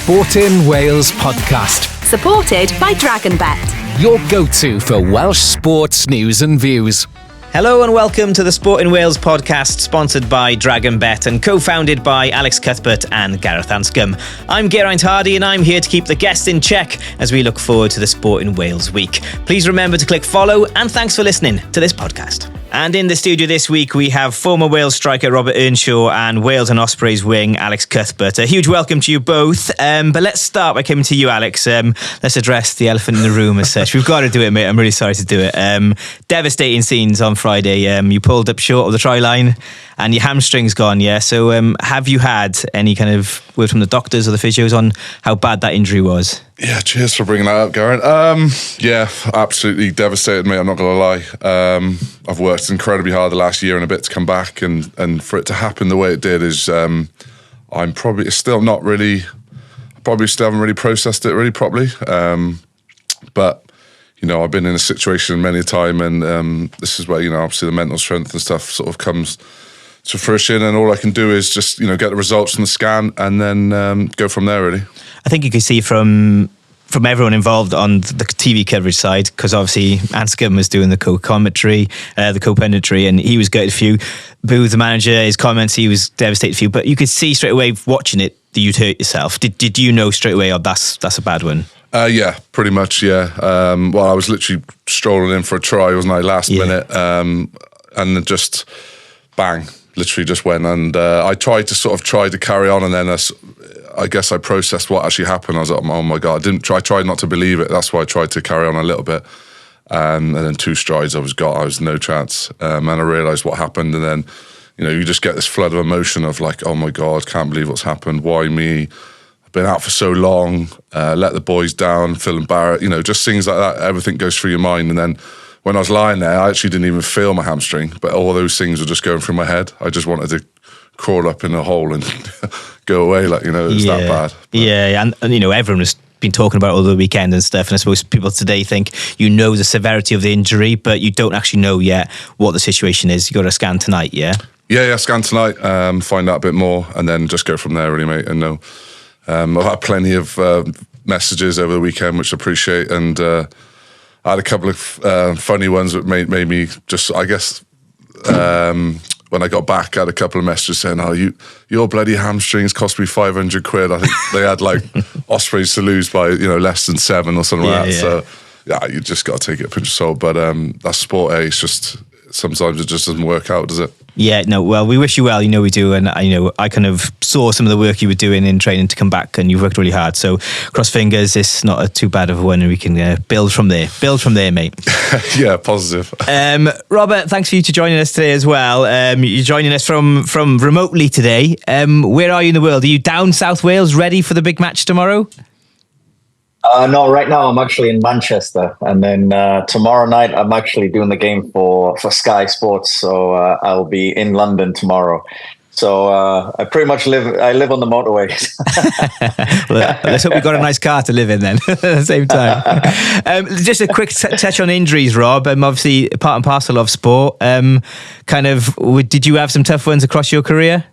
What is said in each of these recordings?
Sport in Wales podcast. Supported by DragonBet, Your go-to for Welsh sports news and views. Hello and welcome to the Sport in Wales podcast, sponsored by DragonBet and co-founded by Alex Cuthbert and Gareth Anscombe. I'm Geraint Hardy and I'm here to keep the guests in check as we look forward to the Sport in Wales week. Please remember to click follow and thanks for listening to this podcast. And in the studio this week, we have former Wales striker Robert Earnshaw and Wales and Ospreys wing Alex Cuthbert. A huge welcome to you both. But let's start by coming to you, Alex. Let's address the elephant in the room as such. We've got to do it, mate. I'm really sorry to do it. Devastating scenes on Friday. You pulled up short of the try line and your hamstring's gone, yeah? So have you had any kind of word from the doctors or the physios on how bad that injury was? Yeah, cheers for bringing that up, Geraint. Yeah, absolutely devastated, mate. I'm not going to lie. I've worked incredibly hard the last year and a bit to come back, and for it to happen the way it did is, I'm probably still not really, probably still haven't really processed it really properly. But, you know, I've been in a situation many a time, and this is where, you know, obviously the mental strength and stuff sort of comes to fruition, and all I can do is just, you know, get the results from the scan and then go from there, really. I think you could see from everyone involved on the TV coverage side, because obviously Anscombe was doing the co-commentary, the co-commentary, and he was gutted for you. Booth, the manager, his comments, he was devastated for you. But you could see straight away watching it that you'd hurt yourself. Did you know straight away, oh, that's a bad one? Yeah, pretty much, yeah. Well, I was literally strolling in for a try, wasn't I, last minute, and then just bang, literally just went. And I tried to carry on, and then I guess I processed what actually happened. I was like, oh my God, I tried not to believe it. That's why I tried to carry on a little bit. And then 2 strides, I was no chance. And I realised what happened. And then, you know, you just get this flood of emotion of like, oh my God, can't believe what's happened. Why me? I've been out for so long, let the boys down, feel embarrassed, you know, just things like that. Everything goes through your mind. And then when I was lying there, I actually didn't even feel my hamstring, but all those things were just going through my head. I just wanted to crawl up in a hole and go away, like, you know, it was that bad. But. Yeah, and you know, everyone has been talking about it all the weekend and stuff, and I suppose people today think you know the severity of the injury, but you don't actually know yet what the situation is. You got a scan tonight, yeah? Yeah, scan tonight, find out a bit more, and then just go from there, really, mate. And no, I've had plenty of messages over the weekend, which I appreciate, and I had a couple of funny ones that made me just, I guess, when I got back, I had a couple of messages saying, oh, your bloody hamstrings cost me 500 quid. I think they had like Ospreys to lose by, you know, less than 7 or something like that. Yeah. So, yeah, you just got to take it a pinch of salt. But that's sport, It's just, sometimes it just doesn't work out, does it? Yeah, no, well, we wish you well, you know we do, and I kind of saw some of the work you were doing in training to come back, and you've worked really hard, so cross fingers, it's not too bad of a one, and we can build from there, mate. Yeah, positive. Robert, thanks for you to joining us today as well. You're joining us from remotely today. Where are you in the world? Are you down South Wales, ready for the big match tomorrow? No, right now I'm actually in Manchester, and then tomorrow night I'm actually doing the game for Sky Sports, so I'll be in London tomorrow. So I pretty much live on the motorway. Well, let's hope you've got a nice car to live in then at the same time. Just a quick touch on injuries, Rob. Obviously, part and parcel of sport. Did you have some tough ones across your career?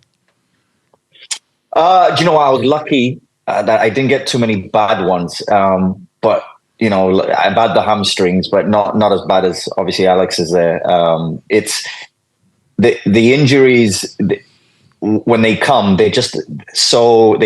Do you know, I was lucky that I didn't get too many bad ones, but you know, I've had the hamstrings, but not as bad as obviously Alex is there. It's the injuries when they come, they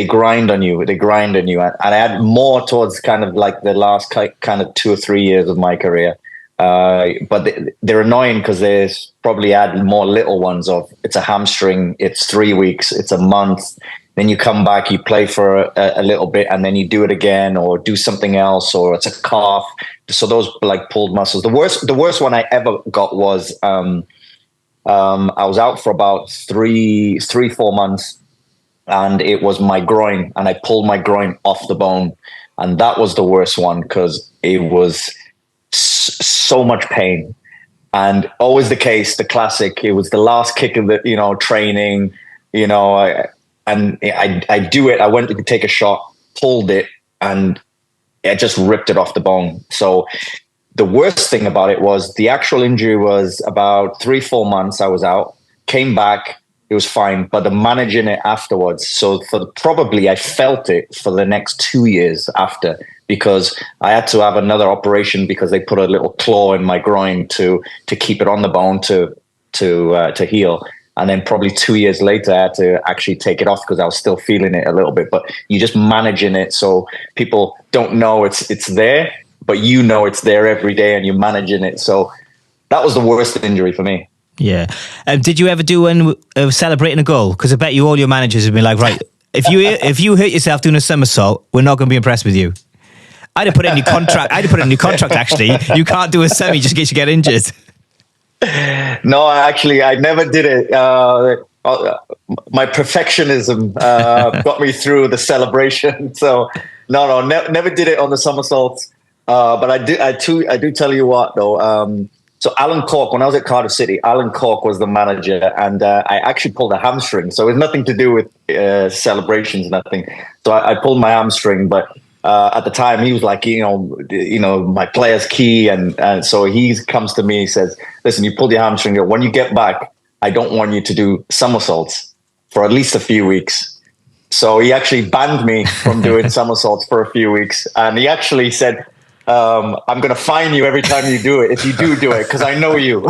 grind on you. And I had more towards kind of like the last kind of 2 or 3 years of my career. But they're annoying because there's probably add more little ones of it's a hamstring, it's 3 weeks, it's a month. Then you come back, you play for a little bit, and then you do it again, or do something else, or it's a calf. So those like pulled muscles. The worst one I ever got was I was out for about 3-4 months, and it was my groin, and I pulled my groin off the bone, and that was the worst one because it was so much pain, and always the case, the classic. It was the last kick of the training, I do it. I went to take a shot, pulled it, and I just ripped it off the bone. So the worst thing about it was the actual injury was about 3-4 months I was out, came back, it was fine. But the managing it afterwards, so probably I felt it for the next 2 years after, because I had to have another operation because they put a little claw in my groin to keep it on the bone to heal. And then probably 2 years later, I had to actually take it off because I was still feeling it a little bit. But you're just managing it so people don't know it's there, but you know it's there every day and you're managing it. So that was the worst injury for me. Yeah. Did you ever do one celebrating a goal? Because I bet you all your managers have been like, right, if you hurt yourself doing a somersault, we're not going to be impressed with you. I'd have put it in your contract. Actually. You can't do a semi just in case you get injured. No, I never did it. My perfectionism got me through the celebration. So never did it on the somersaults. But I do tell you what though. So Alan Cork, when I was at Cardiff City, Alan Cork was the manager, and I actually pulled a hamstring. So it was nothing to do with celebrations, nothing. So I pulled my hamstring, but at the time he was like, my player's key, and so he comes to me, he says, listen, you pulled your hamstring. When you get back, I don't want you to do somersaults for at least a few weeks. So he actually banned me from doing somersaults for a few weeks, and he actually said, I'm going to fine you every time you do it if you do it, because I know you.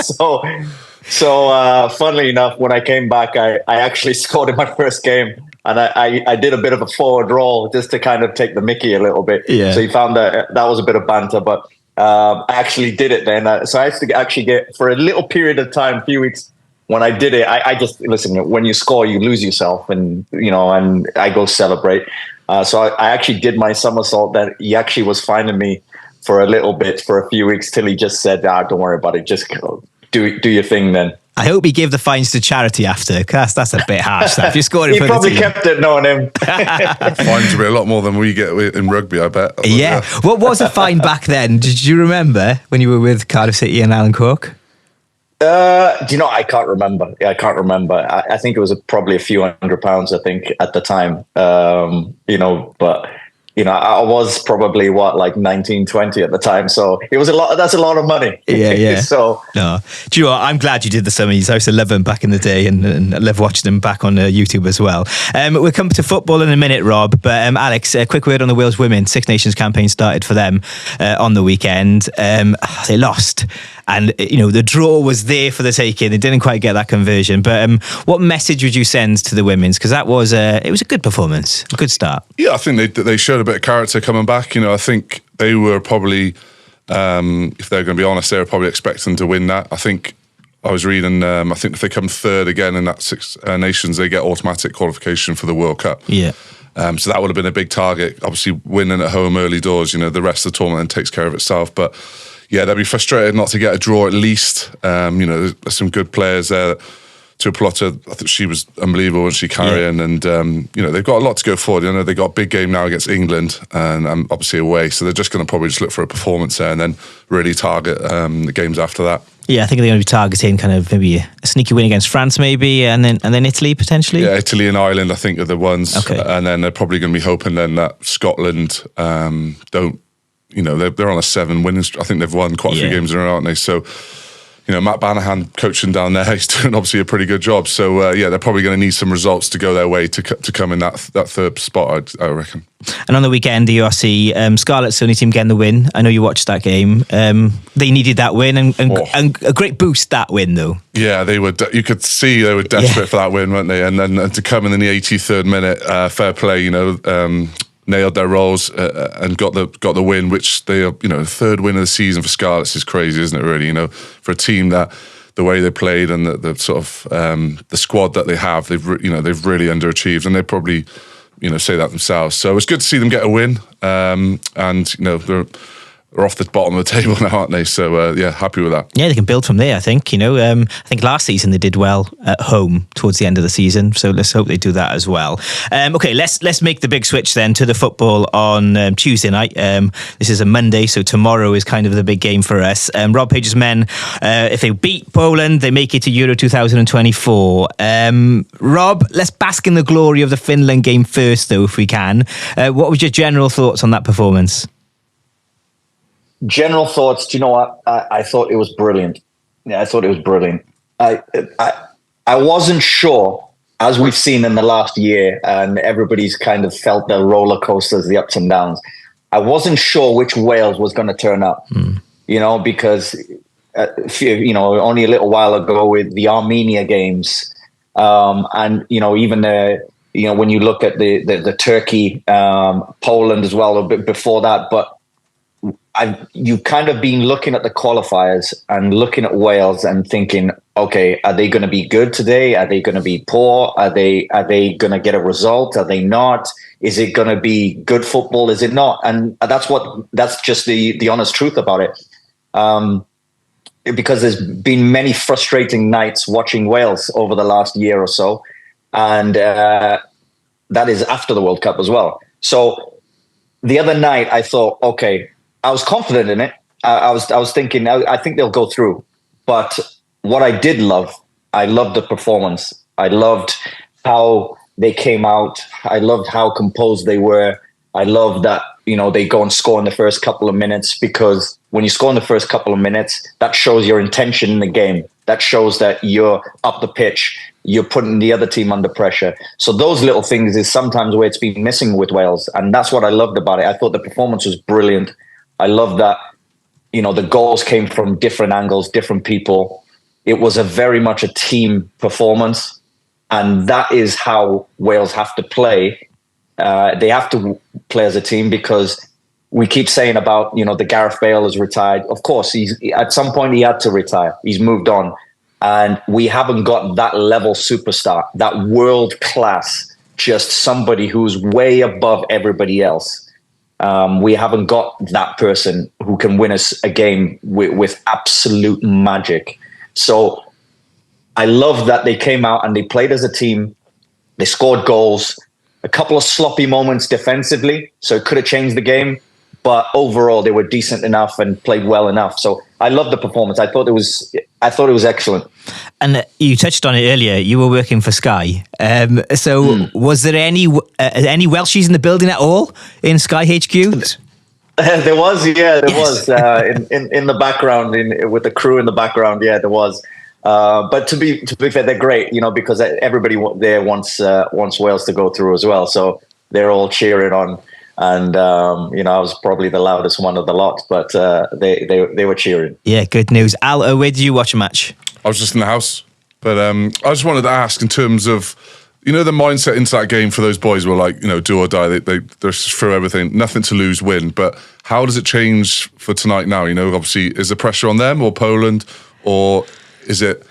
So funnily enough, when I came back, I actually scored in my first game, and I did a bit of a forward roll just to kind of take the mickey a little bit. Yeah. So he found that was a bit of banter, but I actually did it then. So I used to actually get, for a little period of time, a few weeks, when I did it, I just, listen, when you score, you lose yourself, and I go celebrate. So I actually did my somersault that he actually was finding me for a little bit, for a few weeks, till he just said, don't worry about it. Just do your thing then. I hope he gave the fines to charity after, because that's a bit harsh. If you scored it for the team. He probably kept it knowing him. Fines will be a lot more than we get in rugby, I bet. Yeah. What was a fine back then? Did you remember when you were with Cardiff City and Alan Cork? I can't remember. I can't remember. I think it was probably a few £100, I think, at the time. But I was probably like 19, 20 at the time. So it was a lot. That's a lot of money. Yeah. So no. Do you know what? I'm glad you did the semis. I used to love them back in the day, and I love watching them back on YouTube as well. We'll come to football in a minute, Rob. But Alex, a quick word on the Wales women. Six Nations campaign started for them on the weekend. They lost. And, the draw was there for the taking. They didn't quite get that conversion. But what message would you send to the women's? Because it was a good performance, a good start. Yeah, I think they showed a bit of character coming back. I think they were probably, if they're going to be honest, they were probably expecting to win that. I think I was reading, I think if they come third again in that Six Nations, they get automatic qualification for the World Cup. Yeah. So that would have been a big target. Obviously, winning at home early doors, the rest of the tournament takes care of itself. But yeah, they'll be frustrated not to get a draw at least. There's some good players there. To Plotter, I think she was unbelievable when she carrying, and they've got a lot to go forward. They've got a big game now against England, and obviously away, so they're just going to probably just look for a performance there, and then really target the games after that. Yeah, I think they're going to be targeting kind of maybe a sneaky win against France, maybe, and then Italy potentially. Yeah, Italy and Ireland, I think, are the ones. Okay, and then they're probably going to be hoping then that Scotland don't. They're on a 7 winning. I think they've won quite a few games in a row, aren't they? So. Matt Banahan coaching down there, he's doing obviously a pretty good job. So, they're probably going to need some results to go their way to come in that third spot, I reckon. And on the weekend, the URC, Scarlet's the only team getting the win. I know you watched that game. They needed that win and a great boost, that win, though. Yeah, they were. You could see they were desperate for that win, weren't they? And then to come in the 83rd minute, fair play, nailed their roles and got the win, which they are, third win of the season for Scarlets is crazy, isn't it? Really, for a team that the way they played and the sort of the squad that they have, they've really underachieved, and they probably say that themselves. So it's good to see them get a win, and they're off the bottom of the table now, aren't they? So, happy with that. Yeah, they can build from there, I think. I think last season they did well at home towards the end of the season. So let's hope they do that as well. Okay, let's make the big switch then to the football on Tuesday night. This is a Monday, so tomorrow is kind of the big game for us. Rob Page's men, if they beat Poland, they make it to Euro 2024. Rob, let's bask in the glory of the Finland game first, though, if we can. What was your general thoughts on that performance? General thoughts, do you know what? I thought it was brilliant. Yeah, I thought it was brilliant. I wasn't sure, as we've seen in the last year, and everybody's kind of felt the roller coasters, the ups and downs. I wasn't sure which Wales was going to turn up, because only a little while ago with the Armenia games, and even when you look at the Turkey, Poland as well a bit before that, but you've kind of been looking at the qualifiers and looking at Wales and thinking, okay, are they going to be good today? Are they going to be poor? Are they going to get a result? Are they not? Is it going to be good football? Is it not? And that's just the honest truth about it. Because there's been many frustrating nights watching Wales over the last year or so. And that is after the World Cup as well. So the other night I thought, okay, I was confident in it. I was thinking, I think they'll go through. But what I did love, I loved the performance. I loved how they came out. I loved how composed they were. I loved that, they go and score in the first couple of minutes, because when you score in the first couple of minutes, that shows your intention in the game. That shows that you're up the pitch. You're putting the other team under pressure. So those little things is sometimes where it's been missing with Wales. And that's what I loved about it. I thought the performance was brilliant. I love that, the goals came from different angles, different people. It was very much a team performance. And that is how Wales have to play. They have to play as a team, because we keep saying about, the Gareth Bale is retired. Of course, at some point he had to retire. He's moved on. And we haven't got that level superstar, that world class, just somebody who's way above everybody else. We haven't got that person who can win us a game with absolute magic. So I love that they came out and they played as a team. They scored goals, a couple of sloppy moments defensively, so it could have changed the game. But overall, they were decent enough and played well enough. So I love the performance. I thought it was excellent. And you touched on it earlier. You were working for Sky. Was there any Welshies in the building at all in Sky HQ? There was, yeah, there was in the background, with the crew in the background. Yeah, there was. But to be fair, they're great, because everybody there wants Wales to go through as well. So they're all cheering on. And, I was probably the loudest one of the lot, but they were cheering. Yeah, good news. Al, where did you watch a match? I was just in the house. But I just wanted to ask, in terms of, the mindset into that game for those boys were like, do or die. They're just through everything, nothing to lose, win. But how does it change for tonight now? Obviously, is the pressure on them or Poland? Or is it,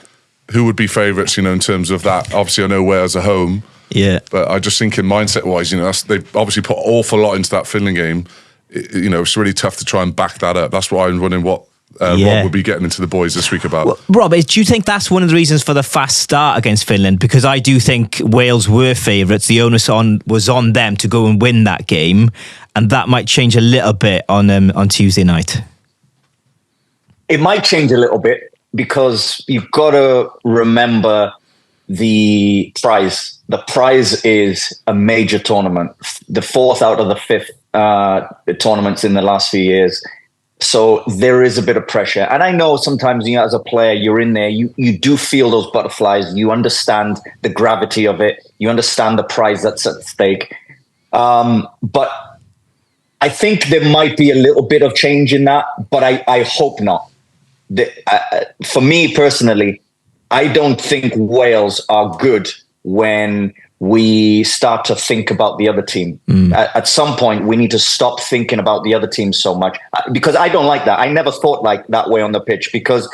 who would be favourites, in terms of that? Obviously, I know Wales are home. Yeah, but I just think in mindset-wise, they obviously put an awful lot into that Finland game. It's really tough to try and back that up. That's why I'm wondering what Rob would be getting into the boys this week about. Well, Rob, do you think that's one of the reasons for the fast start against Finland? Because I do think Wales were favourites. The onus was on them to go and win that game, and that might change a little bit on Tuesday night. It might change a little bit, because you've got to remember the prize. The prize is a major tournament, the fourth out of the fifth tournaments in the last few years. So there is a bit of pressure. And I know sometimes, as a player, you're in there, you do feel those butterflies. You understand the gravity of it. You understand the prize that's at stake. But I think there might be a little bit of change in that, but I hope not. For me personally, I don't think Wales are good when we start to think about the other team. At some point, we need to stop thinking about the other team so much, because I don't like that. I never thought like that way on the pitch, because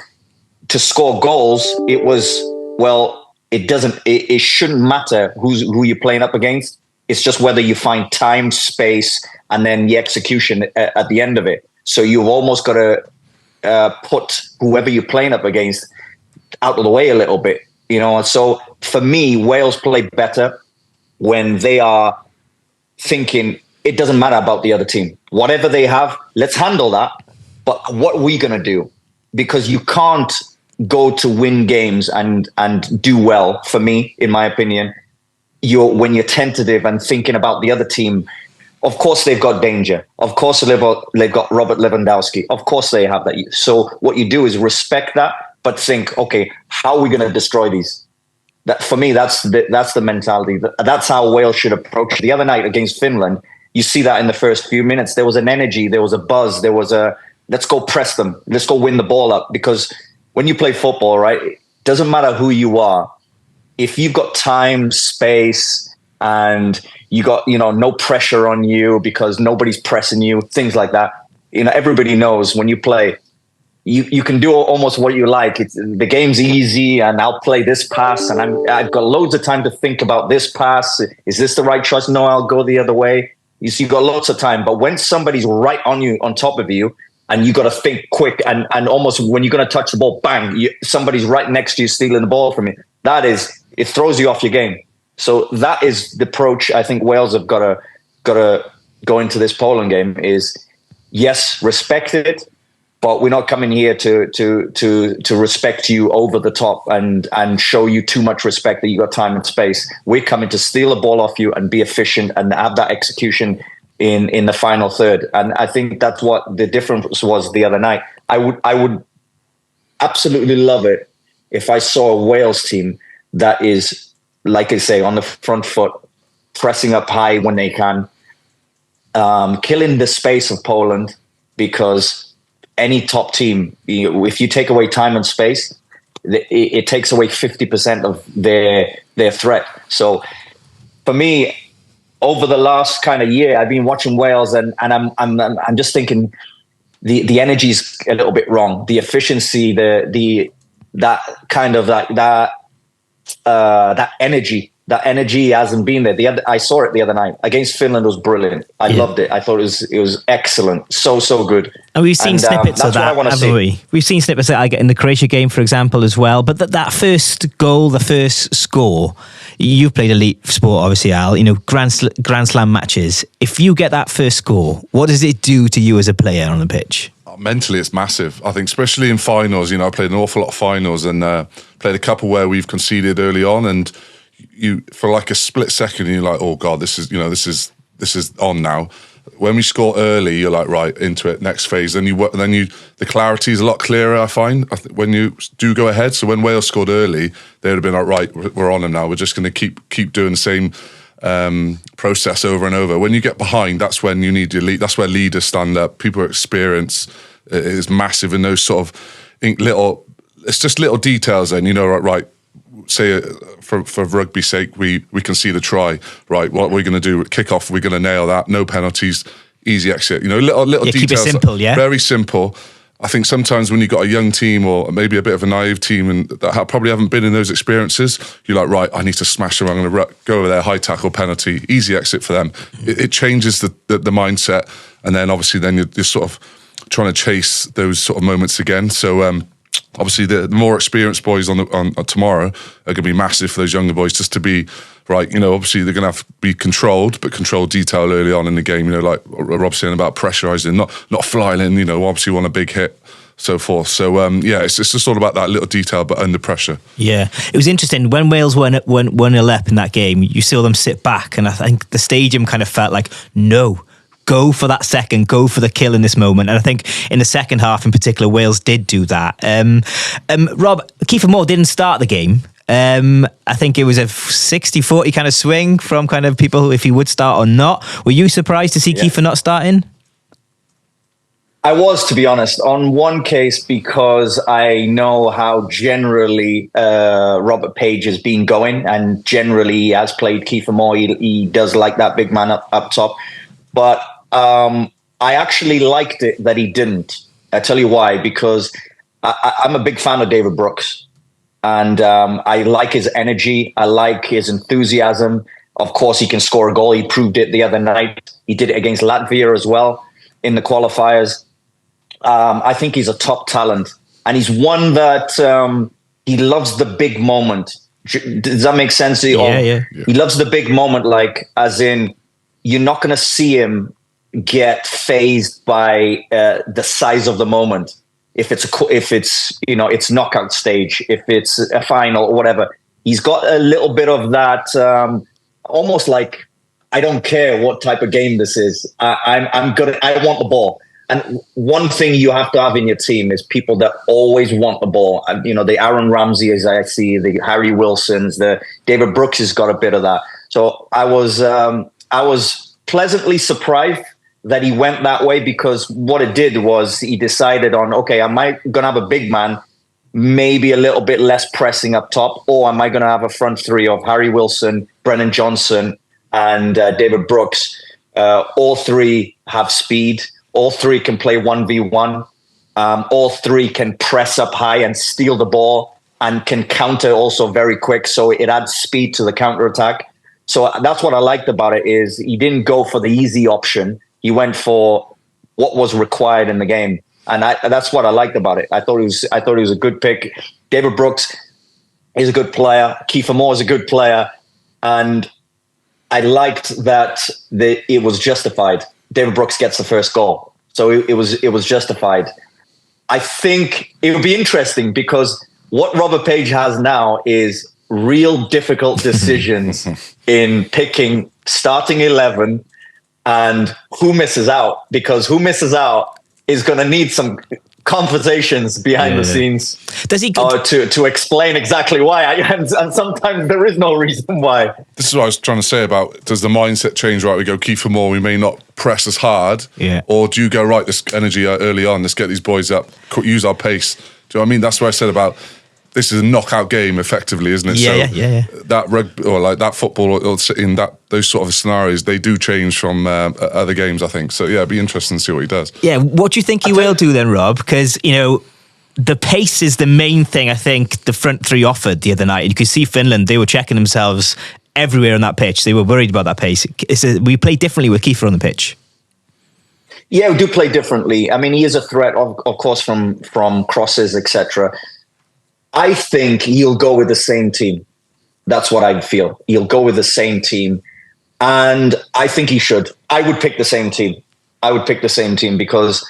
to score goals, it shouldn't matter who you're playing up against. It's just whether you find time, space, and then the execution at the end of it. So you've almost got to put whoever you're playing up against out of the way a little bit, So for me, Wales play better when they are thinking it doesn't matter about the other team. Whatever they have, let's handle that. But what are we going to do? Because you can't go to win games and do well, for me, in my opinion, when you're tentative and thinking about the other team. Of course, they've got danger. Of course, they've got Robert Lewandowski. Of course, they have that. So what you do is respect that, but think, okay, how are we going to destroy these? That for me, that's the mentality. That's how Wales should approach it. The other night against Finland, you see that in the first few minutes. There was an energy, there was a buzz, there was a let's go press them, let's go win the ball up. Because when you play football, right, it doesn't matter who you are. If you've got time, space, and you got no pressure on you because nobody's pressing you, things like that. Everybody knows when you play. You can do almost what you like. The game's easy, and I'll play this pass, and I've got loads of time to think about this pass. Is this the right choice? No, I'll go the other way. You've got lots of time. But when somebody's right on you, on top of you, and you got to think quick, and almost when you're going to touch the ball, bang, somebody's right next to you stealing the ball from you. It throws you off your game. So that is the approach I think Wales have got to go into this Poland game. Is yes, respect it. But we're not coming here to respect you over the top and show you too much respect that you got time and space. We're coming to steal a ball off you and be efficient and have that execution in the final third. And I think that's what the difference was the other night. I would absolutely love it if I saw a Wales team that is, like I say, on the front foot, pressing up high when they can, killing the space of Poland, because any top team, if you take away time and space, it takes away 50% of their threat. So for me, over the last kind of year, I've been watching Wales, and I'm just thinking the energy's a little bit wrong. The efficiency, that energy. That energy hasn't been there. I saw it the other night against Finland. It was brilliant. I loved it. I thought it was excellent. So good. And we've seen snippets of that, haven't we? We've seen snippets of that in the Croatia game, for example, as well. But that first goal, the first score, you've played elite sport, obviously, Al. Grand Slam matches. If you get that first score, what does it do to you as a player on the pitch? Mentally, it's massive. I think, especially in finals. I played an awful lot of finals and played a couple where we've conceded early on, and you for like a split second you're like, oh god, this is on now. When we score early, you're like, right, into it, next phase. Then the clarity is a lot clearer, I find, when you do go ahead. So when Wales scored early, they would have been like, right, we're on them now. We're just going to keep doing the same process over and over. When you get behind, that's when you need your lead. That's where leaders stand up. People experience is massive in those sort of it's just little details then, right, say for rugby's sake, we can see the try, right? What we're going to do, kick off, we're going to nail that, no penalties, easy exit. Little details. Keep it simple, yeah. Very simple. I think sometimes when you've got a young team or maybe a bit of a naive team and that probably haven't been in those experiences, you're like, right, I need to smash them. I'm going to go over there, high tackle, penalty, easy exit for them. It changes the mindset, and then obviously then you're sort of trying to chase those sort of moments again. So obviously the more experienced boys on tomorrow are going to be massive for those younger boys, just to be right. Obviously they're going to have to be controlled, but controlled detail early on in the game. Like Rob's saying about pressurising, not flying in. Obviously want a big hit, so forth. So it's just all about that little detail, but under pressure. Yeah, it was interesting when Wales went 1-0 up in that game. You saw them sit back, and I think the stadium kind of felt like, no, go for that second, go for the kill in this moment. And I think in the second half in particular, Wales did do that. Rob, Kiefer Moore didn't start the game. I think it was a 60-40 kind of swing from kind of people if he would start or not. Were you surprised to see Kiefer not starting? I was, to be honest, on one case, because I know how generally Robert Page has been going, and generally he has played Kiefer Moore. He does like that big man up top. But I actually liked it that he didn't. I tell you why, because I'm a big fan of David Brooks, and I like his energy. I like his enthusiasm. Of course, he can score a goal. He proved it the other night. He did it against Latvia as well in the qualifiers. I think he's a top talent, and he's one that he loves the big moment. Does that make sense to you? Yeah. He loves the big moment, like as in, you're not going to see him get fazed by the size of the moment. If it's knockout stage, if it's a final or whatever, he's got a little bit of that, almost like, I don't care what type of game this is. I want the ball. And one thing you have to have in your team is people that always want the ball. And, the Aaron Ramsey, as I see, the Harry Wilsons, the David Brooks has got a bit of that. So I was pleasantly surprised that he went that way, because what it did was he decided on, okay, am I going to have a big man, maybe a little bit less pressing up top, or am I going to have a front three of Harry Wilson, Brennan Johnson, and David Brooks? All three have speed. All three can play 1v1. All three can press up high and steal the ball and can counter also very quick. So it adds speed to the counter attack. So that's what I liked about it, is he didn't go for the easy option. He went for what was required in the game. And that's what I liked about it. I thought it was a good pick. David Brooks is a good player. Kiefer Moore is a good player. And I liked that it was justified. David Brooks gets the first goal. So it was justified. I think it would be interesting, because what Robert Page has now is real difficult decisions in picking starting 11 and who misses out, because who misses out is going to need some conversations behind the scenes. Does he to explain exactly why? And sometimes there is no reason why. This is what I was trying to say about, does the mindset change, right? We go Kiefer Moore, we may not press as hard. Yeah. Or do you go, right, this energy early on, let's get these boys up, use our pace. Do you know what I mean? That's what I said about, this is a knockout game effectively, isn't it? Yeah. That rugby, or like that football, or in those sort of scenarios, they do change from other games, I think. So yeah, it'd be interesting to see what he does. Yeah, what do you think he will do then, Rob? Because, the pace is the main thing I think the front three offered the other night. And you could see Finland, they were checking themselves everywhere on that pitch. They were worried about that pace. We play differently with Kiefer on the pitch. Yeah, we do play differently. I mean, he is a threat, of course, from crosses, etc. I think he'll go with the same team. That's what I feel. He'll go with the same team. And I think he should. I would pick the same team. Because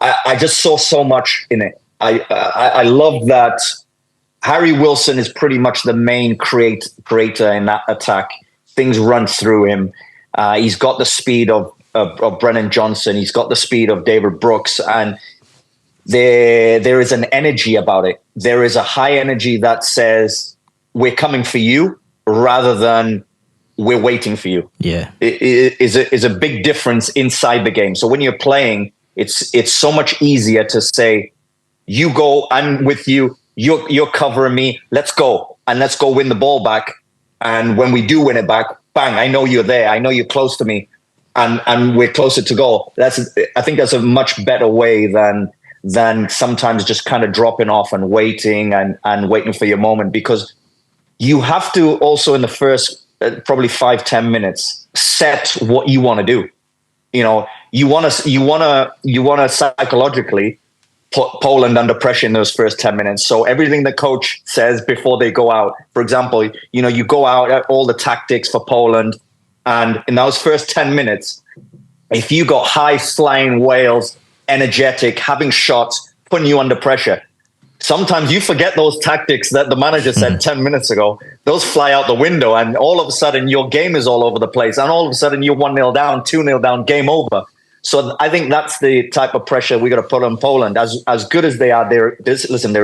I just saw so much in it. I love that Harry Wilson is pretty much the main creator in that attack. Things run through him. He's got the speed of Brennan Johnson. He's got the speed of David Brooks. And there is an energy about it. There is a high energy that says, we're coming for you, rather than we're waiting for you. Yeah. It is a big difference inside the game. So when you're playing, it's so much easier to say, you go, I'm with you, you're covering me, let's go. And let's go win the ball back. And when we do win it back, bang, I know you're there. I know you're close to me. And we're closer to goal. I think that's a much better way than sometimes just kind of dropping off and waiting and waiting for your moment, because you have to also in the first probably 5-10 minutes set what you want to do. You want to psychologically put Poland under pressure in those first 10 minutes. So everything the coach says before they go out, for example, you go out at all the tactics for Poland, and in those first 10 minutes, if you got high flying Wales, energetic, having shots, putting you under pressure, sometimes you forget those tactics that the manager said 10 minutes ago. Those fly out the window, and all of a sudden your game is all over the place. And all of a sudden you're 1-0 down, 2-0 down, game over. So I think that's the type of pressure we got to put on Poland. As good as they are, they're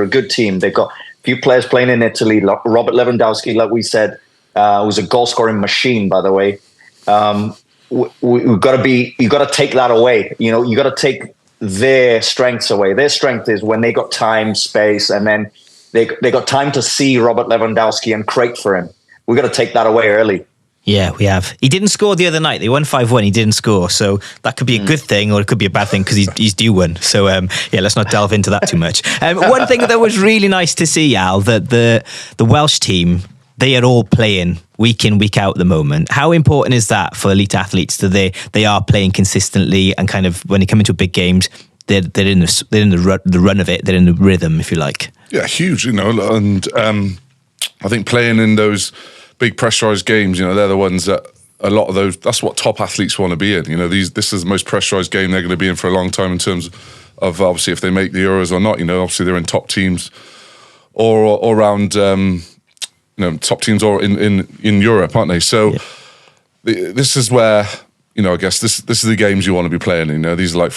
a good team. They've got a few players playing in Italy. Robert Lewandowski, like we said, was a goal scoring machine, by the way. You got to take that away. You got to take their strengths away. Their strength is when they got time, space, and then they got time to see Robert Lewandowski and create for him. We got to take that away early. Yeah, we have. He didn't score the other night. They won 5-1. He didn't score. So that could be a good thing, or it could be a bad thing, because he's due one. So, let's not delve into that too much. One thing that was really nice to see, Al, that the Welsh team, they are all playing week in, week out at the moment. How important is that for elite athletes, that they are playing consistently, and kind of when they come into big games, they're in the run of it, they're in the rhythm, if you like. Yeah, huge, and I think playing in those big pressurized games, they're the ones that a lot of those, that's what top athletes want to be in. This is the most pressurized game they're going to be in for a long time, in terms of obviously if they make the Euros or not. Obviously they're in top teams or around top teams or in Europe, aren't they? So this is where I guess this is the games you want to be playing. These are like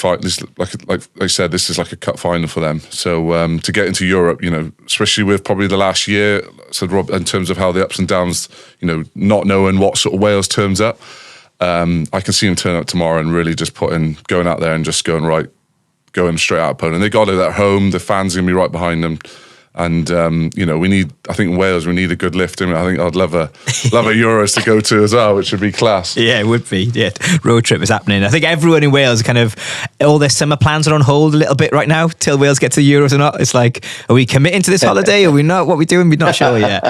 I said, this is like a cup final for them. So to get into Europe, especially with probably the last year, said Rob, in terms of how the ups and downs, not knowing what sort of Wales turns up, I can see them turn up tomorrow and really just going out there and just going straight out opponent. They got it at home. The fans are gonna be right behind them. And I think in Wales we need a good lift. I think I'd love a Euros to go to as well, which would be class. Yeah, it would be. Yeah, road trip is happening. I think everyone in Wales all their summer plans are on hold a little bit right now till Wales get to the Euros or not. It's like, are we committing to this holiday? Are we not? What are we doing? We're not sure yet.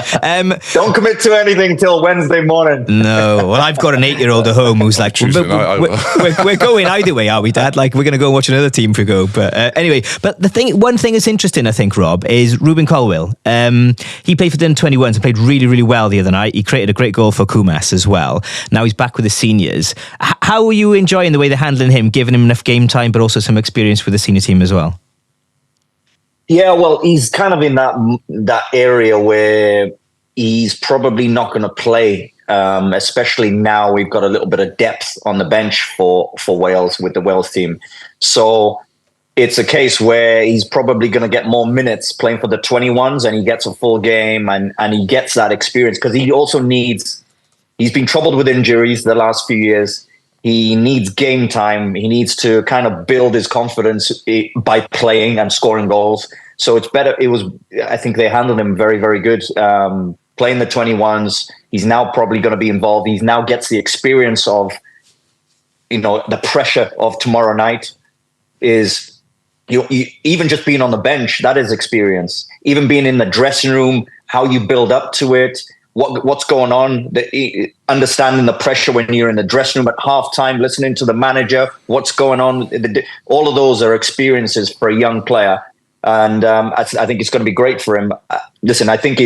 Don't commit to anything till Wednesday morning. No, well, I've got an 8-year-old at home who's like, we're going either way, are we, Dad? Like, we're going to go and watch another team if we go. But anyway, one thing that's interesting, I think, Rob, is Ruben Colwill. He played for the under-21s and played really, really well the other night. He created a great goal for Kumas as well. Now he's back with the seniors. How are you enjoying the way they're handling him, giving him enough game time, but also some experience with the senior team as well? Yeah, well, he's kind of in that area where he's probably not going to play, especially now we've got a little bit of depth on the bench for Wales with the Wales team. So it's a case where he's probably going to get more minutes playing for the 21s, and he gets a full game and he gets that experience because he also he's been troubled with injuries the last few years. He needs game time. He needs to kind of build his confidence by playing and scoring goals. So it's better. I think they handled him very, very good. Playing the 21s, he's now probably going to be involved. He now gets the experience of, the pressure of tomorrow night is, you even just being on the bench, that is experience. Even being in the dressing room, how you build up to it, what's going on, understanding the pressure when you're in the dressing room at halftime, listening to the manager, what's going on. All of those are experiences for a young player. And I think it's going to be great for him. Listen, I think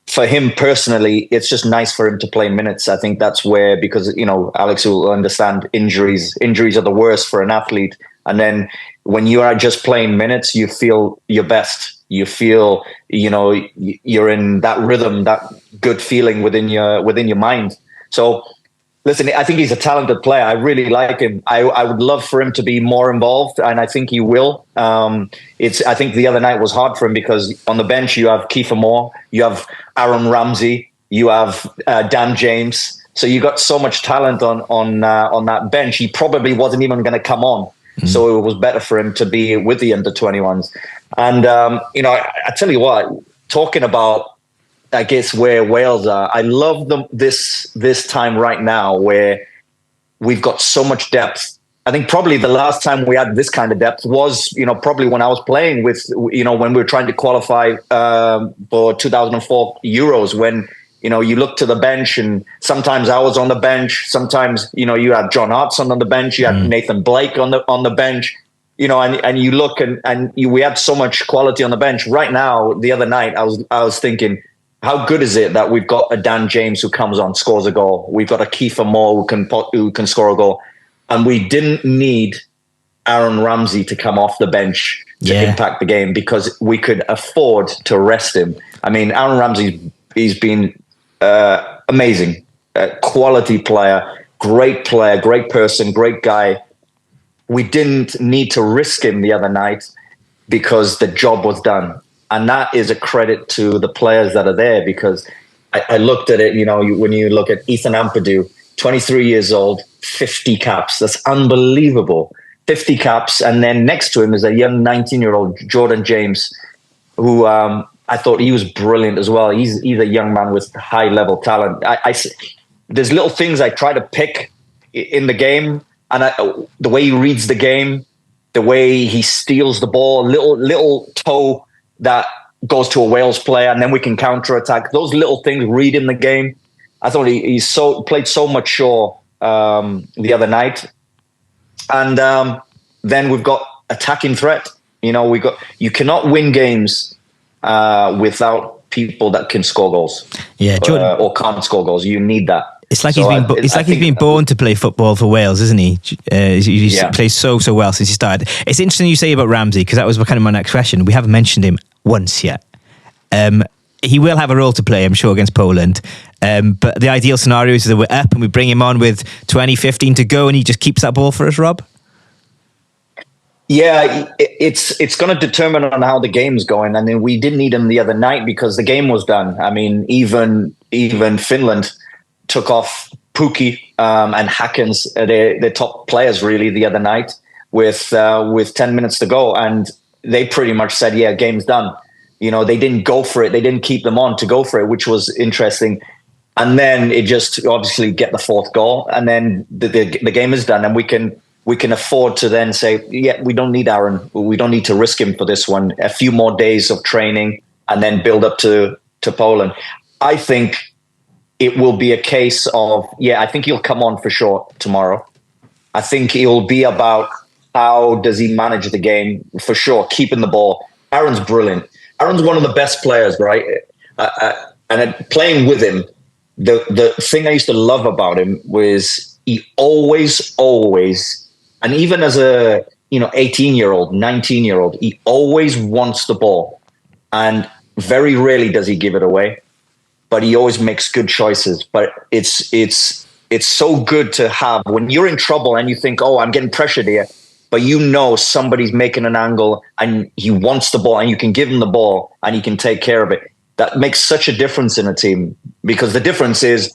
for him personally, it's just nice for him to play minutes. I think that's where, because, Alex will understand injuries. Injuries are the worst for an athlete. And then when you are just playing minutes, you feel your best. You feel, you're in that rhythm, that good feeling within your mind. So, listen, I think he's a talented player. I really like him. I would love for him to be more involved, and I think he will. I think the other night was hard for him because on the bench you have Kiefer Moore, you have Aaron Ramsey, you have Dan James. So you got so much talent on that bench. He probably wasn't even going to come on. So it was better for him to be with the under-21s. And, I tell you what, talking about, I guess, where Wales are, I love this time right now where we've got so much depth. I think probably the last time we had this kind of depth was, probably when I was playing with, when we were trying to qualify for 2004 Euros, when, you look to the bench and sometimes I was on the bench. Sometimes, you had John Hartson on the bench. You had Nathan Blake on the bench, and you look we had so much quality on the bench. Right now, the other night, I was thinking, how good is it that we've got a Dan James who comes on, scores a goal. We've got a Kiefer Moore who can score a goal. And we didn't need Aaron Ramsey to come off the bench to impact the game because we could afford to rest him. I mean, Aaron Ramsey, he's been amazing, quality player, great person, great guy. We didn't need to risk him the other night because the job was done. And that is a credit to the players that are there, because I looked at it, when you look at Ethan Ampadu, 23 years old, 50 caps. That's unbelievable. 50 caps. And then next to him is a young 19-year-old Jordan James, who I thought he was brilliant as well. He's a young man with high-level talent. There's little things I try to pick in the game, and the way he reads the game, the way he steals the ball, little toe that goes to a Wales player, and then we can counter-attack. Those little things, reading the game. I thought he played so mature the other night. And then we've got attacking threat. You cannot win games without people that can score goals. Yeah, Jordan, or can't score goals. You need that. It's like he's been born to play football for Wales, isn't he? He's played so well since he started. It's interesting you say about Ramsey, because that was kind of my next question. We haven't mentioned him once yet. He will have a role to play, I'm sure, against Poland. But the ideal scenario is that we're up and we bring him on with 15 to go and he just keeps that ball for us, Rob? Yeah, it's going to determine on how the game's going. I mean, we didn't need him the other night because the game was done. I mean, even Finland took off Pukki and Hakens, their top players, really, the other night with 10 minutes to go, and they pretty much said, "Yeah, game's done." You know, they didn't go for it. They didn't keep them on to go for it, which was interesting. And then it just obviously get the fourth goal, and then the game is done, and we can afford to then say, yeah, we don't need Aaron. We don't need to risk him for this one. A few more days of training and then build up to Poland. I think it will be a case of, I think he'll come on for sure tomorrow. I think it'll be about how does he manage the game for sure, keeping the ball. Aaron's brilliant. Aaron's one of the best players, right? And playing with him, the thing I used to love about him was he always, and even as a 18-year-old, 19-year-old, he always wants the ball, and very rarely does he give it away. But he always makes good choices. But it's so good to have when you're in trouble and you think, oh, I'm getting pressured here, but somebody's making an angle and he wants the ball, and you can give him the ball and he can take care of it. That makes such a difference in a team, because the difference is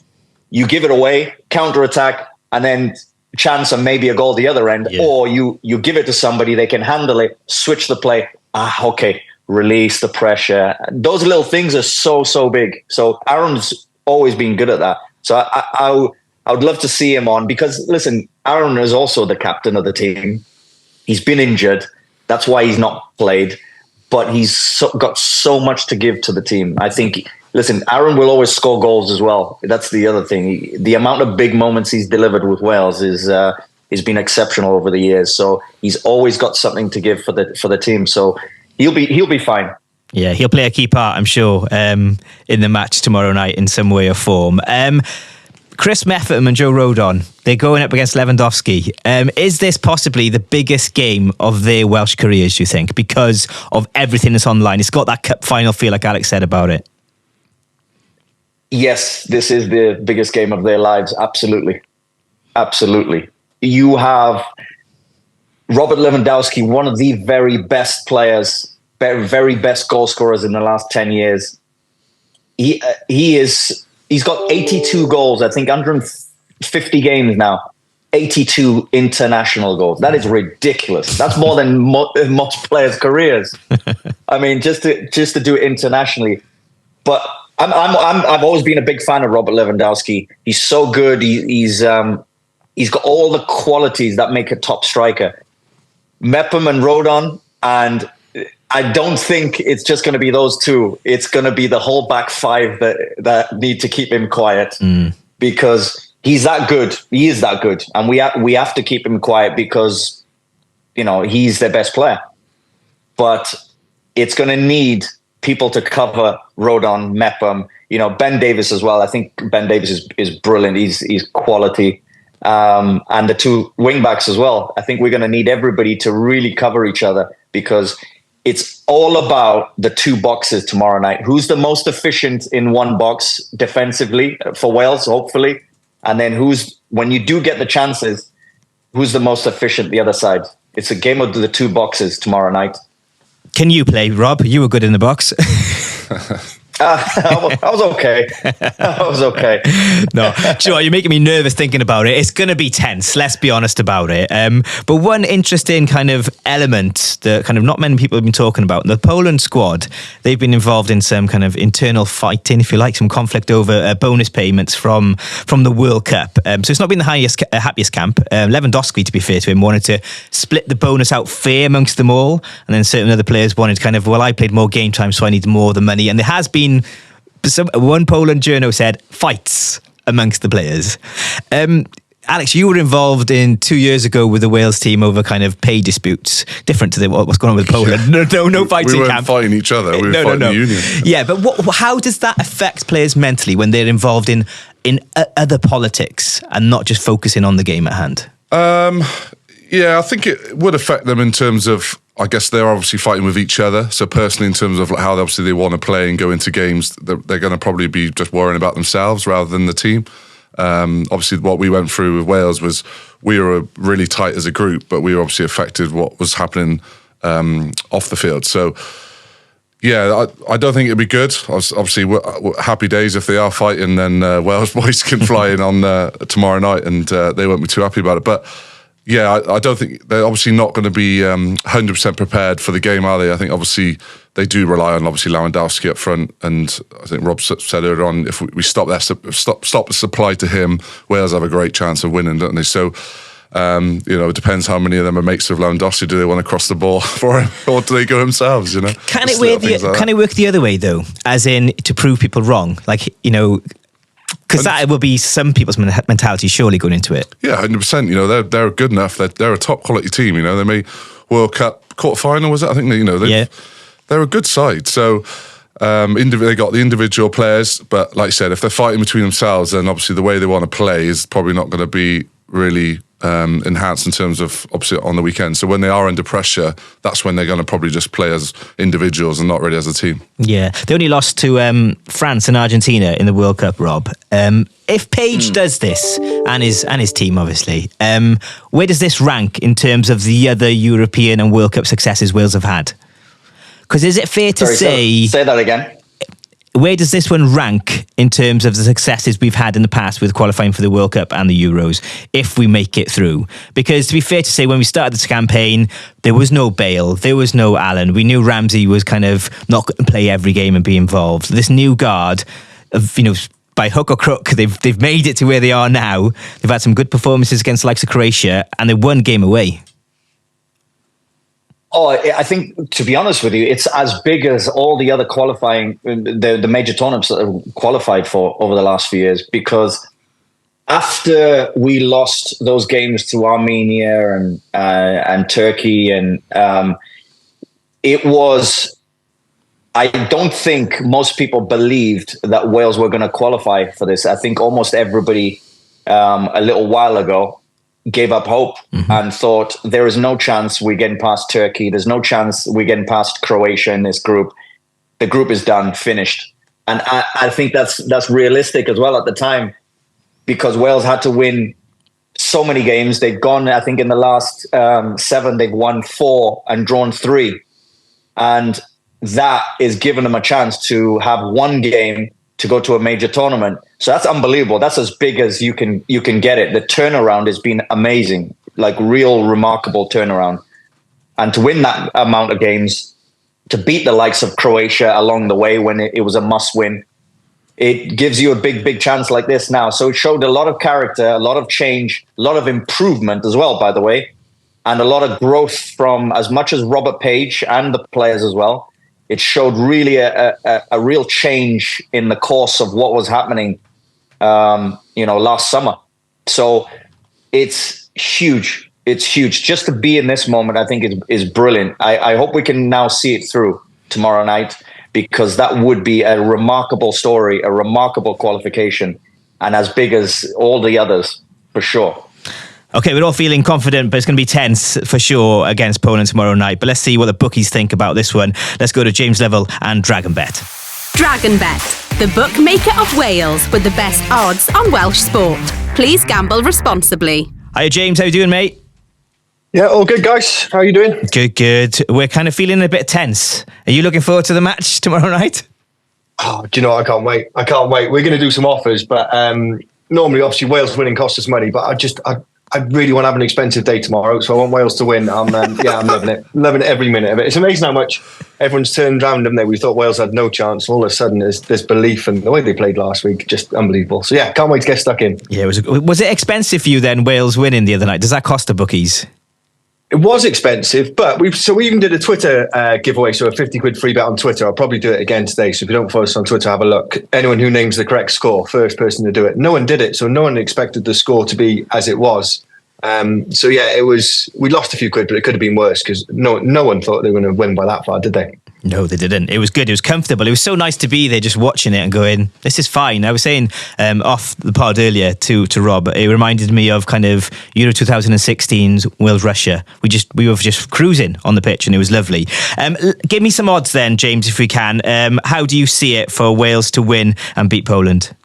you give it away, counter-attack, and then chance of maybe a goal the other end, or you give it to somebody, they can handle it, switch the play. Okay, release the pressure. Those little things are so big. So Aaron's always been good at that. So I would love to see him on, because listen, Aaron is also the captain of the team. He's been injured. That's why he's not played, but he's got so much to give to the team. I think, listen, Aaron will always score goals as well. That's the other thing. The amount of big moments he's delivered with Wales has been exceptional over the years. So he's always got something to give for the team. So he'll be fine. Yeah, he'll play a key part, I'm sure, in the match tomorrow night in some way or form. Chris Meffam and Joe Rodon, they're going up against Lewandowski. Is this possibly the biggest game of their Welsh careers, do you think, because of everything that's online? It's got that cup final feel, like Alex said about it. Yes, this is the biggest game of their lives. Absolutely. You have Robert Lewandowski, one of the very best players, very best goal scorers in the last 10 years. He's got 82 goals, I think 150 games now, 82 international goals. That is ridiculous. That's more than most players' careers. I mean, just to do it internationally. But I've always been a big fan of Robert Lewandowski. He's so good. He's got all the qualities that make a top striker. Meffam and Rodon, and I don't think it's just going to be those two. It's going to be the whole back five that need to keep him quiet, because he's that good. He is that good, and we have to keep him quiet because he's their best player. But it's going to need people to cover Rodon, Meffam, Ben Davies as well. I think Ben Davies is brilliant. He's quality. And the two wing backs as well. I think we're going to need everybody to really cover each other, because it's all about the two boxes tomorrow night. Who's the most efficient in one box defensively for Wales, hopefully? And then when you do get the chances, who's the most efficient the other side? It's a game of the two boxes tomorrow night. Can you play, Rob? You were good in the box. I was okay. No, Joe, you're making me nervous thinking about it. It's going to be tense, let's be honest about it. But one interesting kind of element that kind of not many people have been talking about, the Poland squad, they've been involved in some kind of internal fighting, if you like, some conflict over bonus payments from the World Cup. So it's not been the happiest camp. Lewandowski, to be fair to him, wanted to split the bonus out fair amongst them all. And then certain other players wanted kind of, I played more game time, so I need more of the money. And there has been one Poland journo said fights amongst the players. Alex, you were involved in 2 years ago with the Wales team over kind of pay disputes, different to what's going on with Poland. No fighting. We weren't camp. fighting each other. We were fighting the union. Yeah, but how does that affect players mentally when they're involved in other politics and not just focusing on the game at hand? Yeah, I think it would affect them in terms of I guess they're obviously fighting with each other. So personally, in terms of how obviously they want to play and go into games, they're going to probably be just worrying about themselves rather than the team. Obviously, what we went through with Wales was we were really tight as a group, but we were obviously affected what was happening off the field. So, yeah, I don't think it'd be good. Obviously, we're happy days if they are fighting, then Wales boys can fly in on tomorrow night, and they won't be too happy about it. But yeah, I don't think they're obviously not going to be 100% prepared for the game, are they? I think obviously they do rely on obviously Lewandowski up front, and I think Rob said earlier on, if we stop the supply to him, Wales have a great chance of winning, don't they? So, it depends how many of them are mates with Lewandowski. Do they want to cross the ball for him, or do they go themselves? Can it work the other way though, as in to prove people wrong? Because that will be some people's mentality, surely, going into it. Yeah, 100%. They're good enough. They're a top quality team. They made World Cup quarter-final, was it? I think they're a good side. So they got the individual players, but like I said, if they're fighting between themselves, then obviously the way they want to play is probably not going to be really enhanced in terms of obviously on the weekend. So when they are under pressure, that's when they're going to probably just play as individuals and not really as a team. Yeah, they only lost to France and Argentina in the World Cup, Rob. If Page does this, and his team obviously, where does this rank in terms of the other European and World Cup successes Wales have had? Because is it fair to say that again? Where does this one rank in terms of the successes we've had in the past with qualifying for the World Cup and the Euros, if we make it through? Because to be fair to say, when we started this campaign, there was no Bale, there was no Allen. We knew Ramsey was kind of not going to play every game and be involved. This new guard, by hook or crook, they've made it to where they are now. They've had some good performances against the likes of Croatia, and they won game away. Oh, I think, to be honest with you, it's as big as all the other qualifying, the major tournaments that have qualified for over the last few years, because after we lost those games to Armenia and Turkey, and it was, I don't think most people believed that Wales were going to qualify for this. I think almost everybody a little while ago gave up hope and thought there is no chance we're getting past Turkey. There's no chance we're getting past Croatia in this group. The group is done, finished. And I think that's realistic as well at the time, because Wales had to win so many games. They've gone, I think in the last 7, they've won 4 and drawn 3. And that is giving them a chance to have one game to go to a major tournament. So that's unbelievable. That's as big as you can get it. The turnaround has been amazing, like real remarkable turnaround. And to win that amount of games, to beat the likes of Croatia along the way when it was a must win, it gives you a big chance like this now. So it showed a lot of character, a lot of change, a lot of improvement as well, by the way, and a lot of growth from as much as Robert Page and the players as well. It showed really a real change in the course of what was happening, last summer. So it's huge. It's huge. Just to be in this moment, I think is brilliant. I hope we can now see it through tomorrow night, because that would be a remarkable story, a remarkable qualification, and as big as all the others, for sure. Okay, we're all feeling confident, but it's going to be tense for sure against Poland tomorrow night. But let's see what the bookies think about this one. Let's go to James Level and DragonBet. DragonBet, the bookmaker of Wales with the best odds on Welsh sport. Please gamble responsibly. Hiya, James. How you doing, mate? Yeah, all good, guys. How are you doing? Good. We're kind of feeling a bbit tense. Are you looking forward to the match tomorrow night? Oh, do you know what? I can't wait. We're going to do some offers, but normally, obviously, Wales winning costs us money, but I really want to have an expensive day tomorrow, so I want Wales to win. I'm loving it. Loving every minute of it. It's amazing how much everyone's turned around, haven't they? We thought Wales had no chance. All of a sudden, there's belief, and the way they played last week, just unbelievable. So yeah, can't wait to get stuck in. Yeah, was it expensive for you then, Wales winning the other night? Does that cost the bookies? It was expensive, but we even did a Twitter giveaway, so a 50 quid free bet on Twitter. I'll probably do it again today. So if you don't follow us on Twitter, have a look. Anyone who names the correct score, first person to do it. No one did it, so no one expected the score to be as it was. We lost a few quid, but it could have been worse, because no one thought they were going to win by that far, did they? No, they didn't. It was good. It was comfortable. It was so nice to be there just watching it and going, this is fine. I was saying off the pod earlier to Rob, it reminded me of kind of Euro 2016's Wales-Russia. We were just cruising on the pitch and it was lovely. Give me some odds then, James, if we can. How do you see it for Wales to win and beat Poland?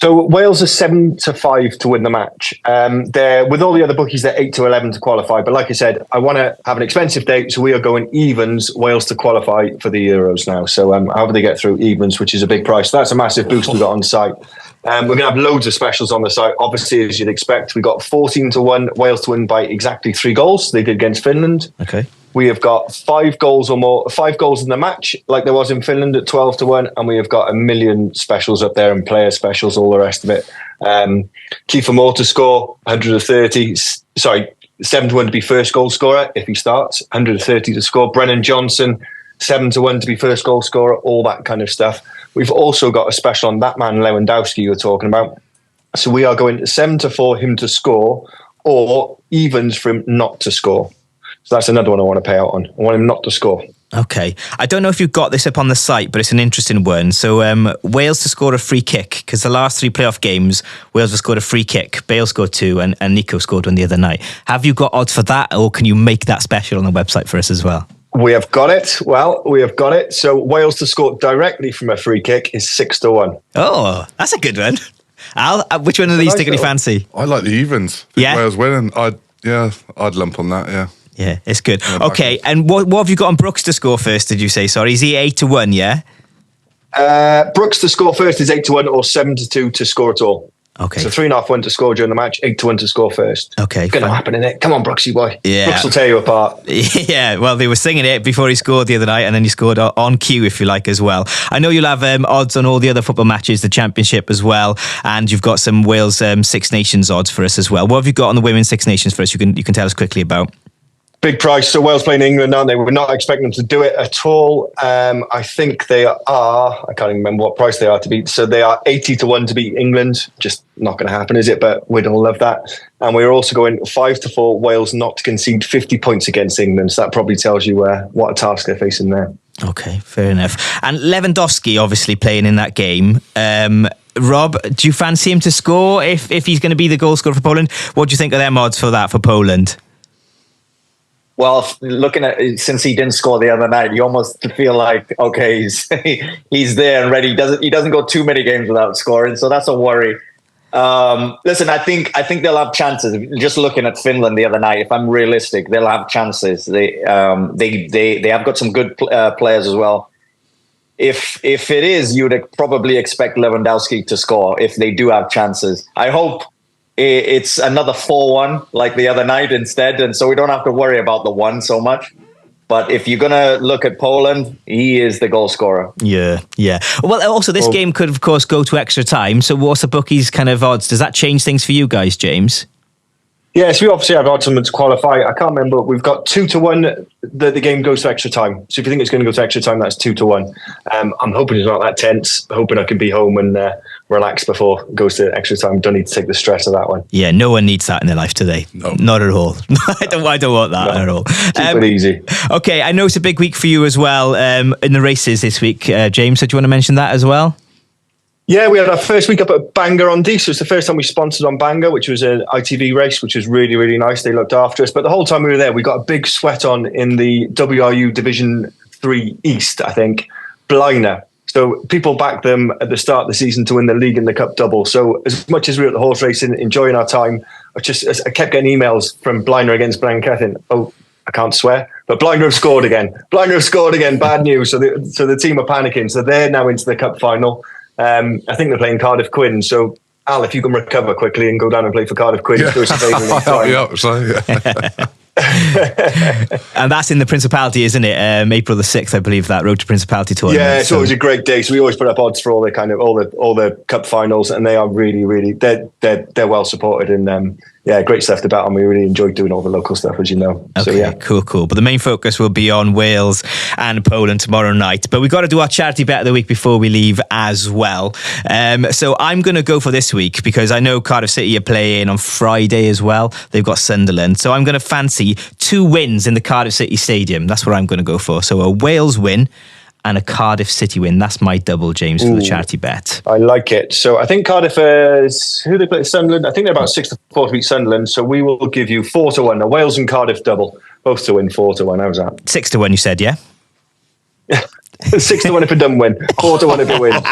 So Wales are 7-5 to win the match. They're with all the other bookies, they're 8-11 to qualify. But like I said, I want to have an expensive date, so we are going evens. Wales to qualify for the Euros now. So however they get through, evens, which is a big price. So that's a massive boost we got on site. We're going to have loads of specials on the site. Obviously, as you'd expect, we got 14-1 Wales to win by exactly 3 goals. They did against Finland. Okay. We have got 5 goals or more, 5 goals in the match, like there was in Finland at 12-1, and we have got a million specials up there and player specials, all the rest of it. Kiefer Moore to score 130, 7-1 to be first goal scorer if he starts, 130 to score. Brennan Johnson, 7-1 to be first goal scorer, all that kind of stuff. We've also got a special on that man Lewandowski you were talking about. So we are going 7-4 him to score, or evens for him not to score. So that's another one I want to pay out on. I want him not to score. Okay. I don't know if you've got this up on the site, but it's an interesting one. So Wales to score a free kick, because the last 3 playoff games, Wales have scored a free kick. Bale scored 2 and Nico scored 1 the other night. Have you got odds for that, or can you make that special on the website for us as well? We have got it. Well, we have got it. So Wales to score directly from a free kick is 6-1. Oh, that's a good one. Al, which one of these take any fancy? I like the evens. Yeah? Wales winning. I'd lump on that, yeah. Yeah, it's good. Okay, and what have you got on Brooks to score first, did you say? Sorry, is he 8-1, yeah? Brooks to score first is 8-1 or 7-2 to score at all. Okay. So 3.5-1 to score during the match, 8-1 to score first. Okay. It's going to happen, innit? Come on, Brooksy boy. Yeah. Brooks will tear you apart. Yeah, well, they were singing it before he scored the other night, and then he scored on cue, if you like, as well. I know you'll have odds on all the other football matches, the Championship as well, and you've got some Wales Six Nations odds for us as well. What have you got on the Women's Six Nations for us you can tell us quickly about? Big price. So Wales playing England, aren't they? We're not expecting them to do it at all. I think they are, I can't even remember what price they are to beat. So they are 80-1 to beat England. Just not going to happen, is it? But we'd all love that. And we're also going 5-4 Wales not to concede 50 points against England. So that probably tells you what a task they're facing there. Okay, fair enough. And Lewandowski obviously playing in that game. Rob, do you fancy him to score if he's going to be the goal scorer for Poland? What do you think of them odds for that for Poland? Well, looking at since he didn't score the other night, you almost feel like he's there and ready. He doesn't go too many games without scoring, so that's a worry. Listen, I think they'll have chances. Just looking at Finland the other night, if I'm realistic, they'll have chances. They have got some good players as well. If it is, you'd probably expect Lewandowski to score if they do have chances. I hope it's another 4-1 like the other night instead, and so we don't have to worry about the 1 so much. But if you're going to look at Poland, he is the goal scorer. Yeah. Well, also this game could, of course, go to extra time. So what's the bookies' kind of odds? Does that change things for you guys, James? Yes, we obviously have odds on them to qualify. I can't remember. We've got 2-1 that the game goes to extra time. So if you think it's going to go to extra time, that's 2-1. I'm hoping it's not that tense. Hoping I can be home and relax before it goes to extra time. Don't need to take the stress of that one. Yeah, no one needs that in their life today. No. Not at all. I don't want that at all. Keep it easy. Okay, I know it's a big week for you as well in the races this week, James. So do you want to mention that as well? Yeah, we had our first week up at Bangor on Dee. So it's the first time we sponsored on Bangor, which was an ITV race, which was really, really nice. They looked after us. But the whole time we were there, we got a big sweat on in the WRU Division 3 East, I think, Bliner. So people backed them at the start of the season to win the league and the cup double. So as much as we were at the horse racing, enjoying our time, I kept getting emails from Bliner against Blancathyn. Oh, I can't swear, but Bliner have scored again. Bad news. So the team are panicking. So they're now into the cup final. I think they're playing Cardiff Quinn. So, Al, if you can recover quickly and go down and play for Cardiff Quinn, I'll help you out. So, yeah. And that's in the Principality, isn't it? April the 6th, I believe, that Road to Principality tournament. Yeah, it's always a great day. So we always put up odds for all the cup finals, and they are really, really they're well supported in great stuff to bet on. We really enjoyed doing all the local stuff, as you know. Okay, so, yeah. cool. But the main focus will be on Wales and Poland tomorrow night. But we've got to do our charity bet of the week before we leave as well. So I'm going to go for this week because I know Cardiff City are playing on Friday as well. They've got Sunderland. So I'm going to fancy 2 wins in the Cardiff City Stadium. That's what I'm going to go for. So a Wales win and a Cardiff City win. That's my double, James, for the charity bet. I like it. So I think Cardiff is, who they play, Sunderland? I think they're about 6-4 to beat Sunderland. So we will give you 4-1. A Wales and Cardiff double, both to win 4-1. How's that? 6-1, you said, yeah? 6-1 if it doesn't win, 4-1 if it wins.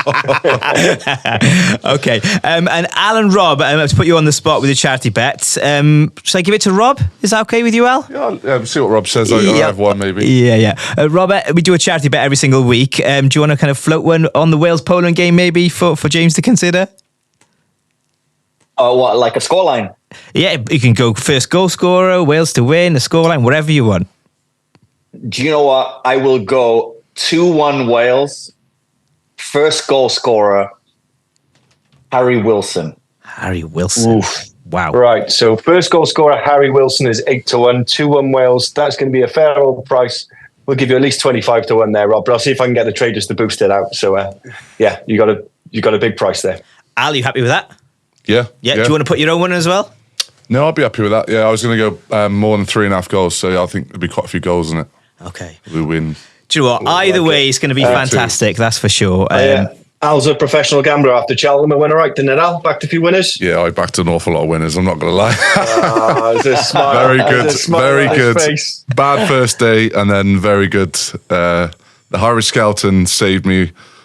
Okay. And Alan, Rob, to put you on the spot with the charity bets, should I give it to Rob? Is that okay with you, Al? Yeah, see what Rob says. I have one maybe. Yeah. Robert, we do a charity bet every single week. Do you want to kind of float one on the Wales-Poland game maybe for James to consider? What, like a scoreline? Yeah, you can go first goal scorer, Wales to win, a scoreline, whatever you want. Do you know what? I will go 2-1 Wales. First goal scorer, Harry Wilson. Harry Wilson. Oof. Wow. Right, so first goal scorer, Harry Wilson, is 8-1. 2-1 Wales. That's going to be a fair old price. We'll give you at least 25-1 there, Rob. But I'll see if I can get the traders to boost it out. So, yeah, you got a big price there. Al, you happy with that? Yeah. Do you want to put your own one as well? No, I'll be happy with that. Yeah, I was going to go more than 3.5 goals. So yeah, I think there'll be quite a few goals in it. Okay. We win. Do you know what? Either way, it's going to be fantastic. That's for sure. Al's a professional gambler after Cheltenham. I went all right, didn't it, Al? Backed a few winners? Yeah, I backed an awful lot of winners. I'm not going to lie. Very good. Bad first day, and then very good. The Irish Skeleton saved me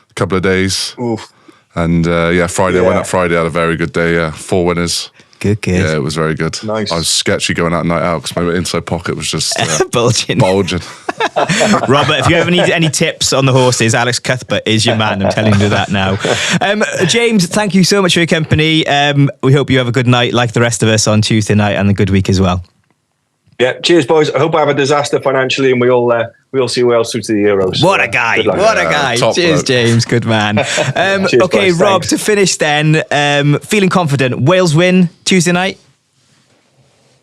a couple of days. Oof. And Friday, I went out Friday, had a very good day. 4 winners. Good. Yeah, it was very good. Nice. I was sketchy going out night out because my inside pocket was just bulging. Robert, if you ever need any tips on the horses, Alex Cuthbert is your man. I'm telling you that now. James, thank you so much for your company. We hope you have a good night like the rest of us on Tuesday night and a good week as well. Yeah, cheers, boys. I hope I have a disaster financially and we all see Wales through to the Euros. What a guy. Cheers, bloke. James. Good man. Cheers, okay, boys, Rob, thanks. to finish then, feeling confident. Wales win Tuesday night?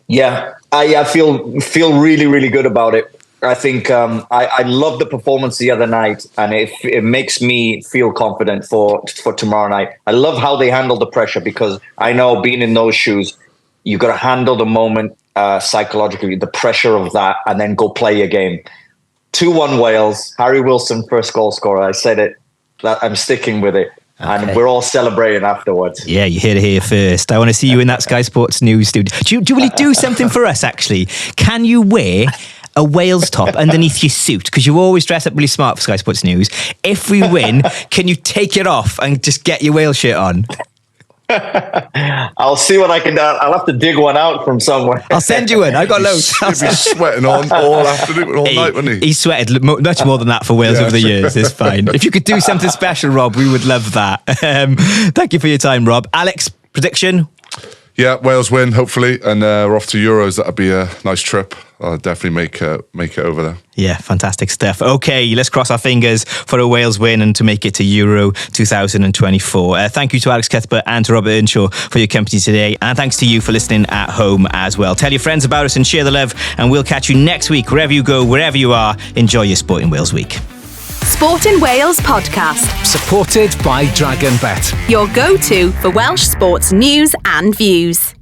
Yeah, I feel really, really good about it. I think I love the performance the other night, and it makes me feel confident for tomorrow night. I love how they handle the pressure because I know being in those shoes, you've got to handle the moment psychologically, the pressure of that, and then go play your game. 2-1 Wales, Harry Wilson, first goal scorer. I said it. I'm sticking with it. Okay. And we're all celebrating afterwards. Yeah, you hear it here first. I want to see you in that Sky Sports News studio. Do you really do something for us, actually? Can you wear a Wales top underneath your suit? Because you always dress up really smart for Sky Sports News. If we win, can you take it off and just get your Wales shirt on? I'll see what I can do. I'll have to dig one out from somewhere. I'll send you one. I got loads. He'd be sweating on all afternoon, all night, wouldn't he? He sweated much more than that for Wales over the years. It's fine. If you could do something special, Rob, we would love that. Thank you for your time, Rob. Alex, prediction? Yeah, Wales win, hopefully, and we're off to Euros. That'll be a nice trip. I'll definitely make it over there. Yeah, fantastic stuff. Okay, let's cross our fingers for a Wales win and to make it to Euro 2024. Thank you to Alex Cuthbert and to Robert Earnshaw for your company today. And thanks to you for listening at home as well. Tell your friends about us and share the love. And we'll catch you next week, wherever you go, wherever you are. Enjoy your Sport in Wales week. Sport in Wales podcast. Supported by Dragon Bet. Your go-to for Welsh sports news and views.